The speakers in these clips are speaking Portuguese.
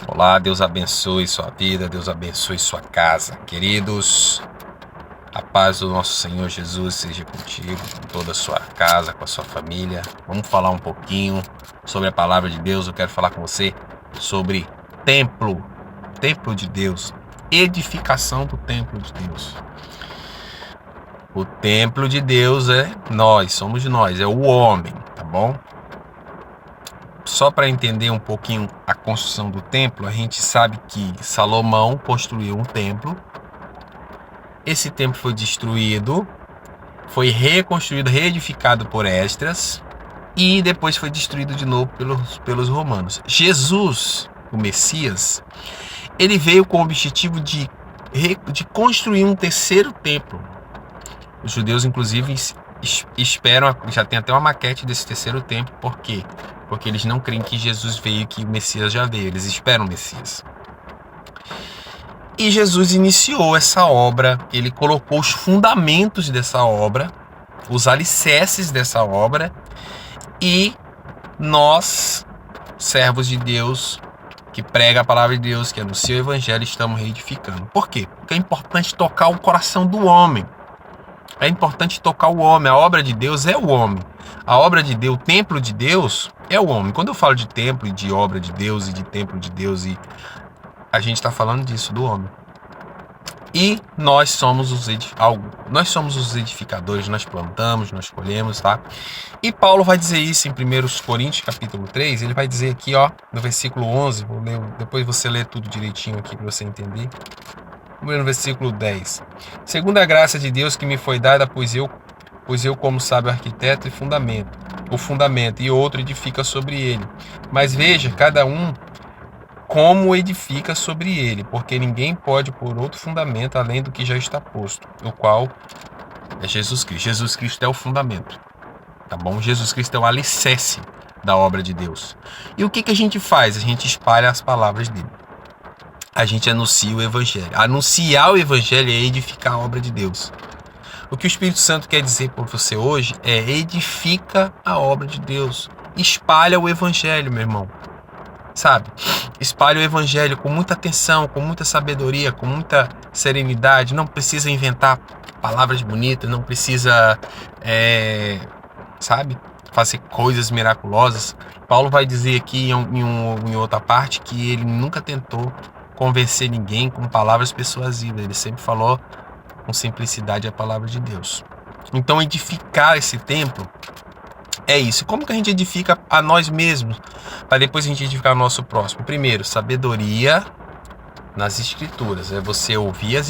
Olá, Deus abençoe sua vida, Deus abençoe sua casa. Queridos, a paz do nosso Senhor Jesus seja contigo, com toda a sua casa, com a sua família. Vamos falar um pouquinho sobre a palavra de Deus. Eu quero falar com você sobre templo de Deus, edificação do templo de Deus. O templo de Deus é nós, somos nós, é o homem, tá bom? Só para entender um pouquinho a construção do templo, a gente sabe que Salomão construiu um templo. Esse templo foi destruído, foi reconstruído, reedificado por Esdras e depois foi destruído de novo pelos romanos. Jesus, o Messias, ele veio com o objetivo de construir um terceiro templo. Os judeus, inclusive, esperam, já tem até uma maquete desse terceiro templo. Por quê? Porque eles não creem que Jesus veio, que o Messias já veio. Eles esperam o Messias. E Jesus iniciou essa obra, ele colocou os fundamentos dessa obra, os alicerces dessa obra, e nós, servos de Deus, que prega a palavra de Deus, que anuncia o evangelho, estamos reedificando. Por quê? Porque é importante tocar o coração do homem. É importante tocar o homem. A obra de Deus é o homem. A obra de Deus, o templo de Deus é o homem. Quando eu falo de templo e de obra de Deus e de templo de Deus, a gente está falando disso, do homem. E nós somos os edificadores, nós plantamos, nós colhemos, tá? E Paulo vai dizer isso em 1 Coríntios capítulo 3, ele vai dizer aqui, ó, no versículo 11, depois você lê tudo direitinho aqui para você entender. No versículo 10. Segundo a graça de Deus que me foi dada, pois eu como sábio arquiteto o fundamento, e outro edifica sobre ele. Mas veja, cada um como edifica sobre ele, porque ninguém pode pôr outro fundamento além do que já está posto, o qual é Jesus Cristo. Jesus Cristo é o fundamento, tá bom? Jesus Cristo é o alicerce da obra de Deus. E o que a gente faz? A gente espalha as palavras dele. A gente anuncia o evangelho. Anunciar o evangelho é edificar a obra de Deus. O que o Espírito Santo quer dizer para você hoje é: edifica a obra de Deus. Espalha o evangelho, meu irmão. Sabe? Espalha o evangelho com muita atenção, com muita sabedoria, com muita serenidade. Não precisa inventar palavras bonitas, não precisa, fazer coisas miraculosas. Paulo vai dizer aqui em outra parte que ele nunca tentou convencer ninguém com palavras persuasivas. Ele sempre falou com simplicidade a palavra de Deus. Então, edificar esse templo é isso. Como que a gente edifica a nós mesmos, para depois a gente edificar o nosso próximo? Primeiro, sabedoria nas escrituras. É você ouvir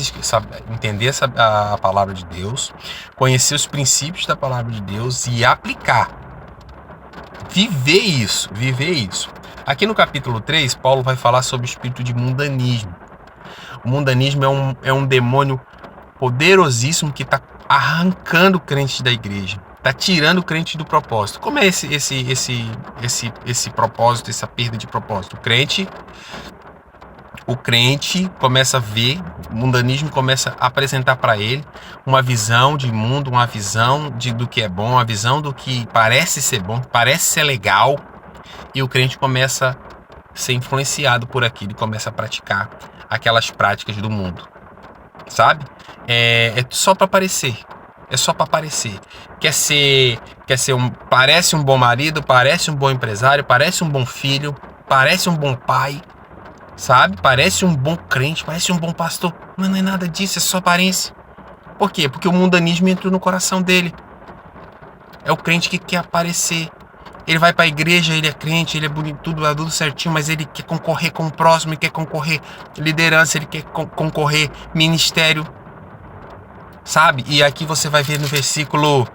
entender a palavra de Deus, conhecer os princípios da palavra de Deus e aplicar. Viver isso. Aqui no capítulo 3, Paulo vai falar sobre o espírito de mundanismo. O mundanismo é um demônio poderosíssimo que está arrancando o crente da igreja. Está tirando o crente do propósito. Como é esse propósito, essa perda de propósito? O crente começa a ver, o mundanismo começa a apresentar para ele uma visão de mundo, uma visão do que é bom, uma visão do que parece ser bom, parece ser legal, e o crente começa a ser influenciado por aquilo e começa a praticar aquelas práticas do mundo, sabe? É só para aparecer. É só para aparecer. Parece um bom marido, parece um bom empresário, parece um bom filho, parece um bom pai, sabe? Parece um bom crente, parece um bom pastor. Mas não é nada disso, é só aparência. Por quê? Porque o mundanismo entrou no coração dele. É o crente que quer aparecer. Ele vai para a igreja, ele é crente, ele é bonito, tudo certinho, mas ele quer concorrer com o próximo, ele quer concorrer liderança, ele quer concorrer ministério. Sabe? E aqui você vai ver no versículo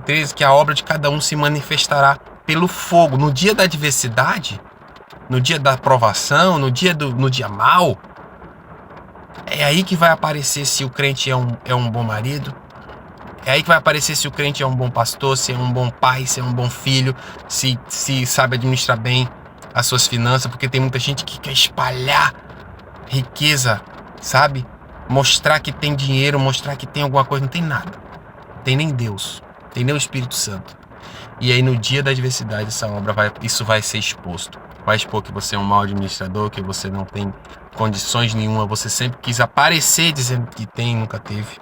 13, que a obra de cada um se manifestará pelo fogo. No dia da adversidade, no dia da provação, no dia mal, é aí que vai aparecer se o crente é um bom marido. É aí que vai aparecer se o crente é um bom pastor, se é um bom pai, se é um bom filho, se sabe administrar bem as suas finanças, porque tem muita gente que quer espalhar riqueza, sabe? Mostrar que tem dinheiro, mostrar que tem alguma coisa. Não tem nada. Não tem nem Deus. Não tem nem o Espírito Santo. E aí no dia da adversidade isso vai ser exposto. vai expor que você é um mau administrador, que você não tem condições nenhuma, você sempre quis aparecer dizendo que tem, nunca teve.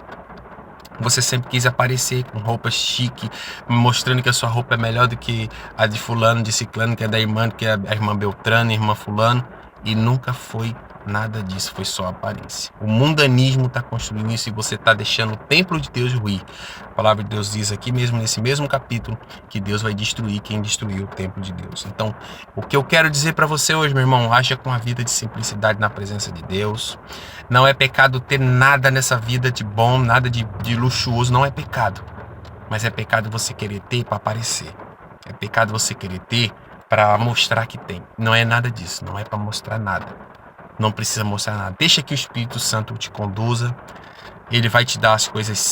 Você sempre quis aparecer com roupa chique, mostrando que a sua roupa é melhor do que a de fulano, de ciclano, que é da irmã, que é a irmã Beltrano, a irmã fulano, e nunca foi nada disso, foi só aparência. O mundanismo está construindo isso e você está deixando o templo de Deus ruir. A palavra de Deus diz aqui mesmo, nesse mesmo capítulo, que Deus vai destruir quem destruiu o templo de Deus. Então, o que eu quero dizer para você hoje, meu irmão, haja com a vida de simplicidade na presença de Deus. Não é pecado ter nada nessa vida de bom, nada de luxuoso, não é pecado. Mas é pecado você querer ter para aparecer. É pecado você querer ter para mostrar que tem. Não é nada disso, não é para mostrar nada. Não precisa mostrar nada. Deixa que o Espírito Santo te conduza. Ele vai te dar as coisas certas.